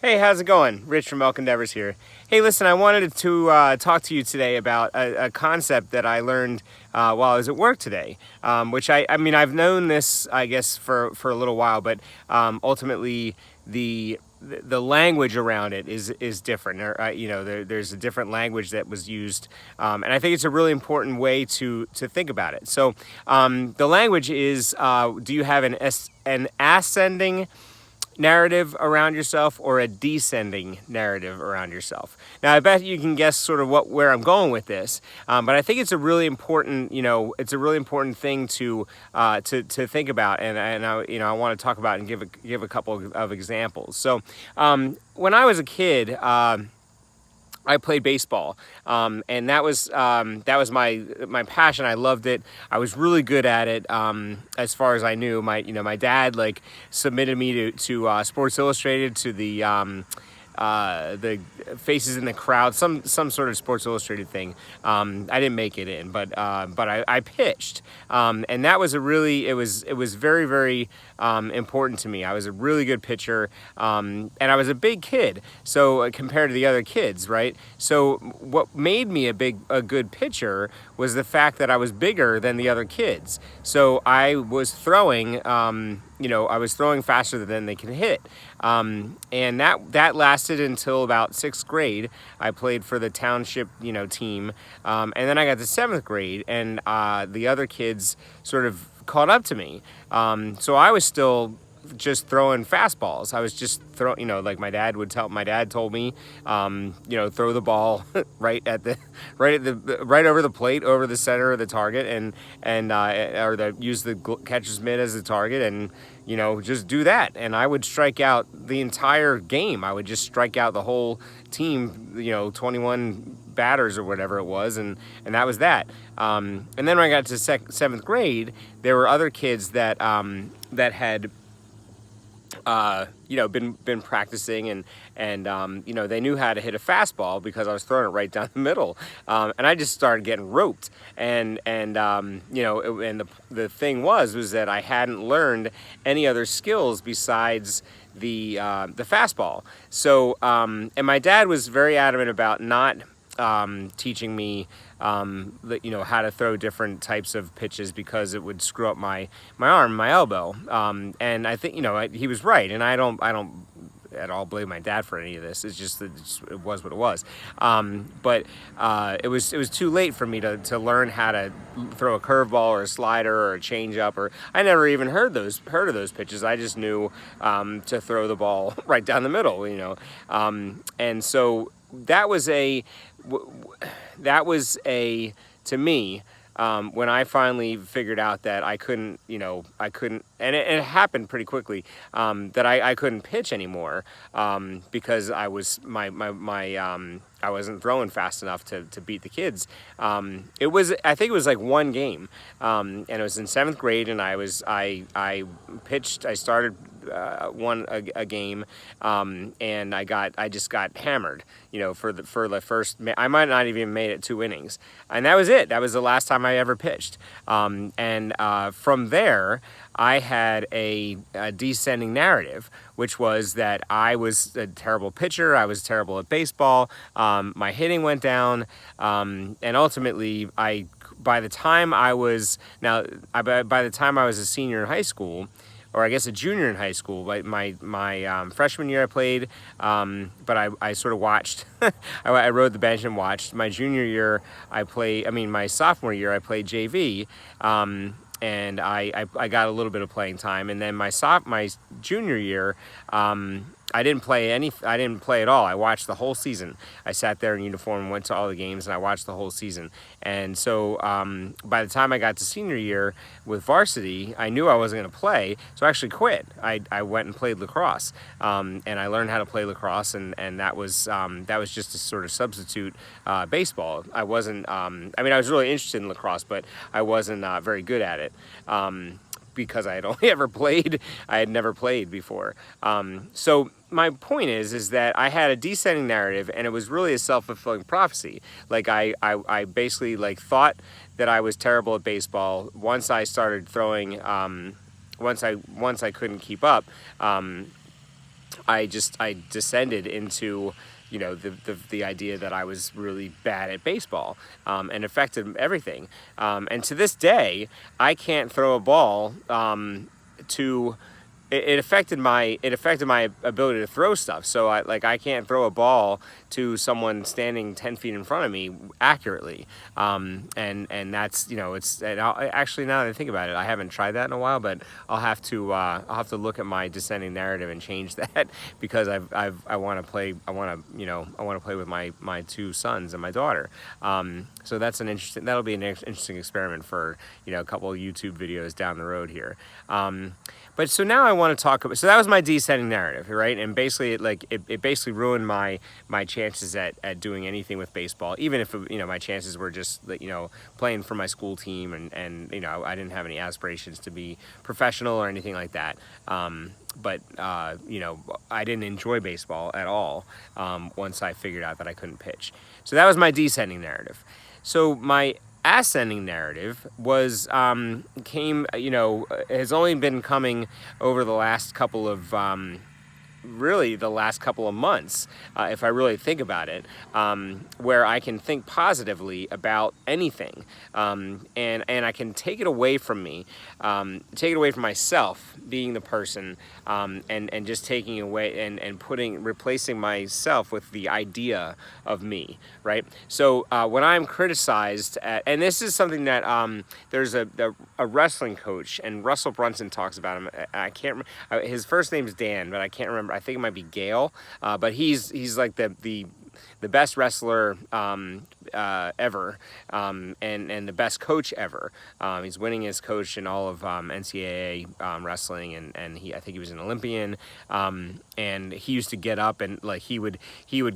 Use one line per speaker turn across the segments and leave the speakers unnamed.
Hey, how's it going? Rich from Elk Endeavors here. Hey, listen, I wanted to talk to you today about a concept that I learned while I was at work today, which I mean, I've known this, I guess, for a little while, but ultimately the language around it is different. There's a different language that was used, and I think it's a really important way to think about it. So the language is, do you have an ascending narrative around yourself or a descending narrative around yourself? Now, I bet you can guess sort of where I'm going with this, but I think it's a really important, it's a really important thing to think about, and I want to talk about and give a couple of examples. So, when I was a kid. I played baseball, and that was my passion. I loved it. I was really good at it. As far as I knew, my dad submitted me to Sports Illustrated, to the Faces in the Crowd, some sort of Sports Illustrated thing. I didn't make it in, but I pitched, and that was it was very, very important to me. I was a really good pitcher, and I was a big kid, so compared to the other kids, right? So what made me a good pitcher was the fact that I was bigger than the other kids. So I was throwing. I was throwing faster than they can hit. And that lasted until about 6th grade. I played for the township, team. And then I got to 7th grade, and the other kids sort of caught up to me. So I was still just throwing fastballs. I was just throwing, like my dad told me, throw the ball right over the plate, over the center of the target, use the catcher's mitt as the target, and just do that. And I would strike out the entire game. I would just strike out the whole team, 21 batters or whatever it was, and that was that. And then when I got to 7th grade, there were other kids that had been practicing, and they knew how to hit a fastball because I was throwing it right down the middle, and I just started getting roped, and the thing was that I hadn't learned any other skills besides the fastball. So and my dad was very adamant about not teaching me how to throw different types of pitches because it would screw up my arm, my elbow. And I think he was right, and I don't at all blame my dad for any of this. It's just that it was what it was. But it was too late for me to learn how to throw a curveball or a slider or a changeup, or I never even heard of those pitches. I just knew to throw the ball right down the middle, and so that was to me, when I finally figured out that I couldn't, and it happened pretty quickly, that I couldn't pitch anymore, because I wasn't throwing fast enough to beat the kids. I think it was like one game, and it was in 7th grade, and I pitched. I started won a game, and I just got hammered, for the first. I might not even made it 2 innings, and that was it. That was the last time I ever pitched. And from there, I had a descending narrative, which was that I was a terrible pitcher. I was terrible at baseball. My hitting went down, and ultimately, by the time I was a senior in high school, or I guess a junior in high school. My freshman year I played, but I sort of watched. I rode the bench and watched. My junior year my sophomore year I played JV, and I got a little bit of playing time. And then my junior year, I didn't play at all. I watched the whole season. I sat there in uniform and went to all the games, and I watched the whole season. And so by the time I got to senior year with varsity, I knew I wasn't going to play, so I actually quit. I went and played lacrosse, and I learned how to play lacrosse, and that was just a sort of substitute baseball. I wasn't. I was really interested in lacrosse, but I wasn't very good at it. Because I had never played before. So my point is that I had a descending narrative, and it was really a self-fulfilling prophecy. Like I basically thought that I was terrible at baseball. Once I started throwing, once I couldn't keep up, I descended into, the idea that I was really bad at baseball, and affected everything. And to this day, I can't throw a ball to it affected my ability to throw stuff. So I can't throw a ball to someone standing 10 feet in front of me accurately. And that's, actually, now that I think about it, I haven't tried that in a while, but I'll have to look at my Dissenting Narrative and change that, because I want to play with my two sons and my daughter. So that'll be an interesting experiment for, a couple of YouTube videos down the road here. But so now I want to talk about, so that was my Descending Narrative, right? And basically it basically ruined my chances at doing anything with baseball, even if, my chances were just, playing for my school team, and I didn't have any aspirations to be professional or anything like that. But I didn't enjoy baseball at all once I figured out that I couldn't pitch. So that was my Descending Narrative. So my Ascending Narrative was has only been coming over the last couple of months, if I really think about it, where I can think positively about anything, and I can take it away from me, take it away from myself being the person, and just taking away and replacing myself with the idea of me, right? So when I'm criticized and this is something that there's a wrestling coach, and Russell Brunson talks about him. I can't remember, his first name's Dan, but I can't remember. I think it might be Gale, but he's like the best wrestler ever, and the best coach ever. He's winning as coach in all of NCAA wrestling, and I think he was an Olympian. And he used to get up and he would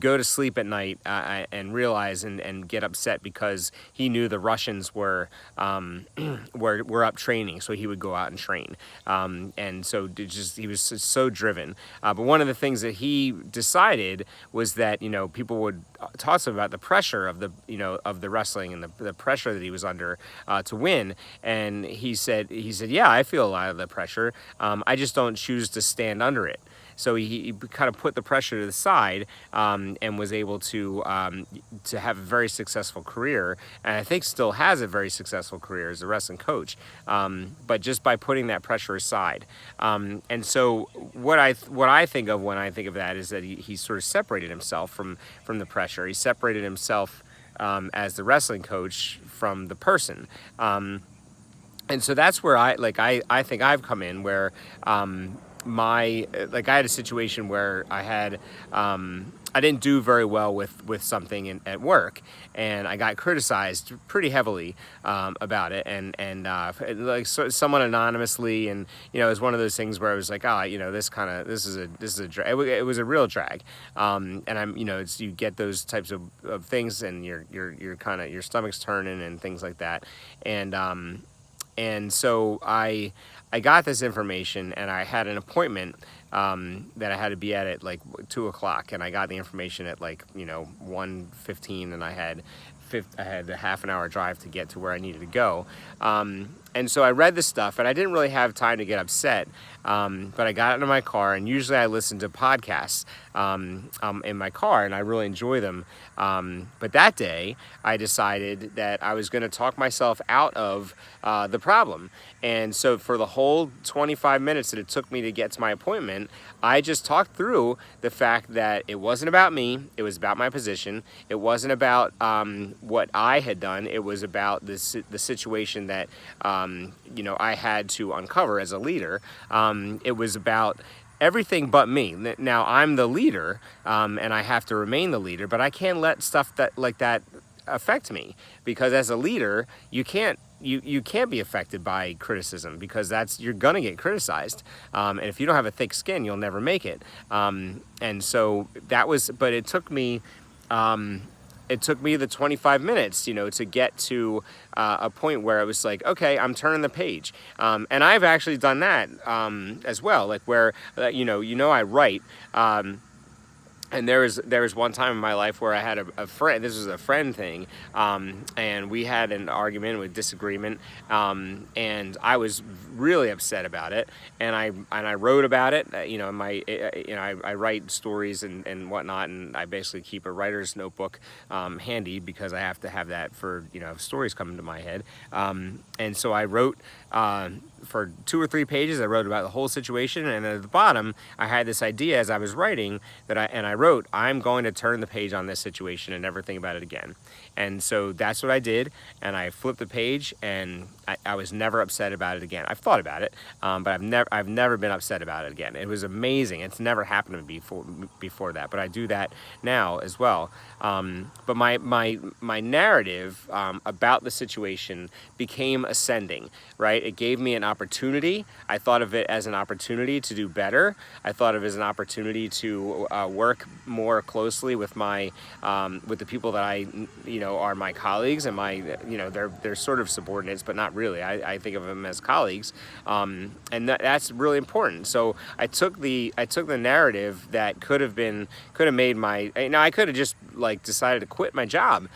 go to sleep at night and realize and get upset because he knew the Russians were up training, so he would go out and train. And so he was so driven. But one of the things that he decided was that people would talk to him about the pressure of the wrestling and the pressure that he was under to win. And he said, yeah, I feel a lot of the pressure. I just don't choose to stand under it. So he kind of put the pressure to the side, and was able to have a very successful career, and I think still has a very successful career as a wrestling coach, but just by putting that pressure aside. And so what I think of when I think of that is that he sort of separated himself from the pressure. He separated himself as the wrestling coach from the person. And so that's where I think I've come in, where I had a situation where I didn't do very well with something at work, and I got criticized pretty heavily about it, and somewhat anonymously, and it was one of those things where I was like, this is a drag. It was a real drag, and I'm you get those types of things, and you're kind of, your stomach's turning and things like that, and so I got this information, and I had an appointment that I had to be at 2 o'clock, and I got the information at 1:15, and I had a half an hour drive to get to where I needed to go. And so I read the stuff, and I didn't really have time to get upset, but I got into my car, and usually I listen to podcasts in my car, and I really enjoy them. But that day, I decided that I was going to talk myself out of the problem. And so for the whole 25 minutes that it took me to get to my appointment, I just talked through the fact that it wasn't about me, it was about my position, it wasn't about what I had done, it was about the situation that I had to uncover as a leader. It was about everything but me. Now I'm the leader, and I have to remain the leader, but I can't let stuff that affect me, because as a leader, you can't be affected by criticism, because you're gonna get criticized, and if you don't have a thick skin, you'll never make it. And so but it took me the 25 minutes, to get to a point where I was like, okay, I'm turning the page. And I've actually done that as well, where I write. And there was one time in my life where I had a friend. This was a friend thing, and we had an argument with disagreement, and I was really upset about it. And I wrote about it. I write stories and whatnot, and I basically keep a writer's notebook handy because I have to have that for if stories come into my head. And so I wrote. For 2 or 3 pages, I wrote about the whole situation, and at the bottom, I had this idea as I was writing I wrote, I'm going to turn the page on this situation and never think about it again. And so that's what I did, and I flipped the page, and I was never upset about it again. I've thought about it, but I've never been upset about it again. It was amazing. It's never happened to me before that, but I do that now as well. But my narrative about the situation became ascending, right? It gave me an opportunity. I thought of it as an opportunity to do better. I thought of it as an opportunity to work more closely with with the people that I are my colleagues, and they're sort of subordinates, but not really. I think of them as colleagues, and that's really important. So I took the narrative that could have made my, I could have just decided to quit my job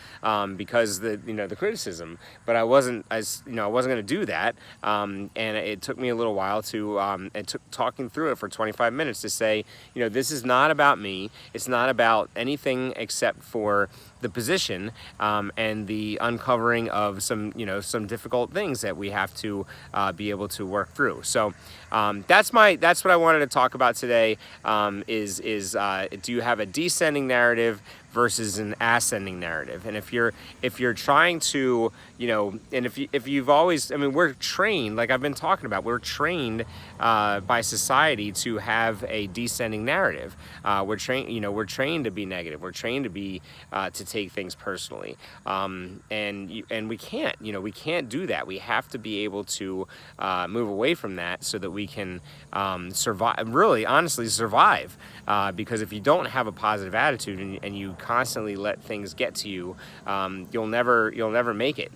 because the criticism, but I wasn't going to do that, and it took me a little while to it took talking through it for 25 minutes to say, this is not about me. It's not about anything except for the position and the uncovering of some difficult things that we have to be able to work through. So that's what I wanted to talk about today. Do you have a descending narrative versus an ascending narrative? And if you're trying to, and if you've always, we're trained, like I've been talking about, we're trained by society to have a descending narrative. We're trained to be negative. We're trained to be to take things personally, and we can't do that. We have to be able to move away from that so that we can survive. Really, honestly, survive. Because if you don't have a positive attitude and you constantly let things get to you, you'll never make it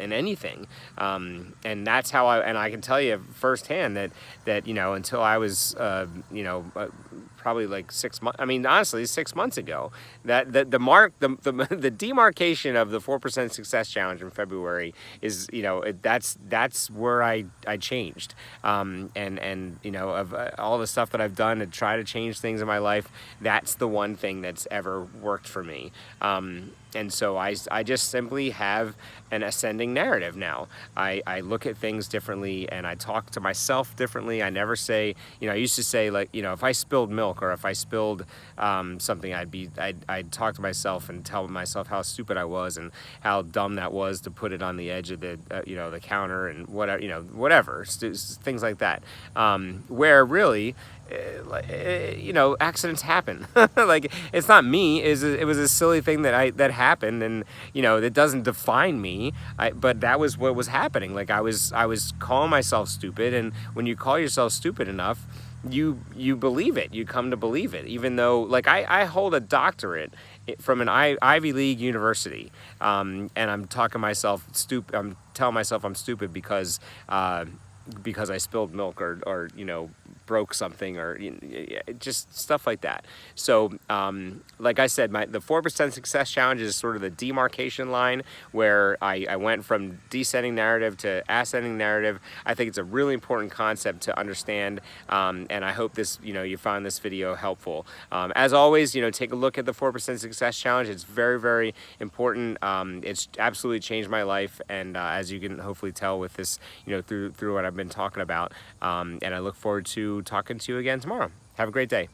in anything. And that's how I can tell you firsthand that until I was probably like 6 months. Honestly, 6 months ago, that the demarcation of the 4% Success Challenge in February is that's where I changed. And of all the stuff that I've done to try to change things in my life, that's the one thing that's ever worked for me. And so I just simply have an ascending narrative now. I look at things differently, and I talk to myself differently. I never say, I used to say, if I spilled milk or if I spilled something, I'd talk to myself and tell myself how stupid I was and how dumb that was to put it on the edge of the the counter and whatever things like that. Where really, accidents happen. It's not me. It was a silly thing that happened, and it doesn't define me. But that was what was happening. I was calling myself stupid, and when you call yourself stupid enough, you believe it. You come to believe it, even though I hold a doctorate from an Ivy League university, and I'm talking myself stupid. I'm telling myself I'm stupid because I spilled milk or broke something or just stuff like that. So like I said, the 4% Success Challenge is sort of the demarcation line where I went from descending narrative to ascending narrative. I think it's a really important concept to understand, and I hope this you found this video helpful. As always, take a look at the 4% Success Challenge. It's very, very important. It's absolutely changed my life, and as you can hopefully tell with this, through what I've been talking about, and I look forward to talking to you again tomorrow. Have a great day.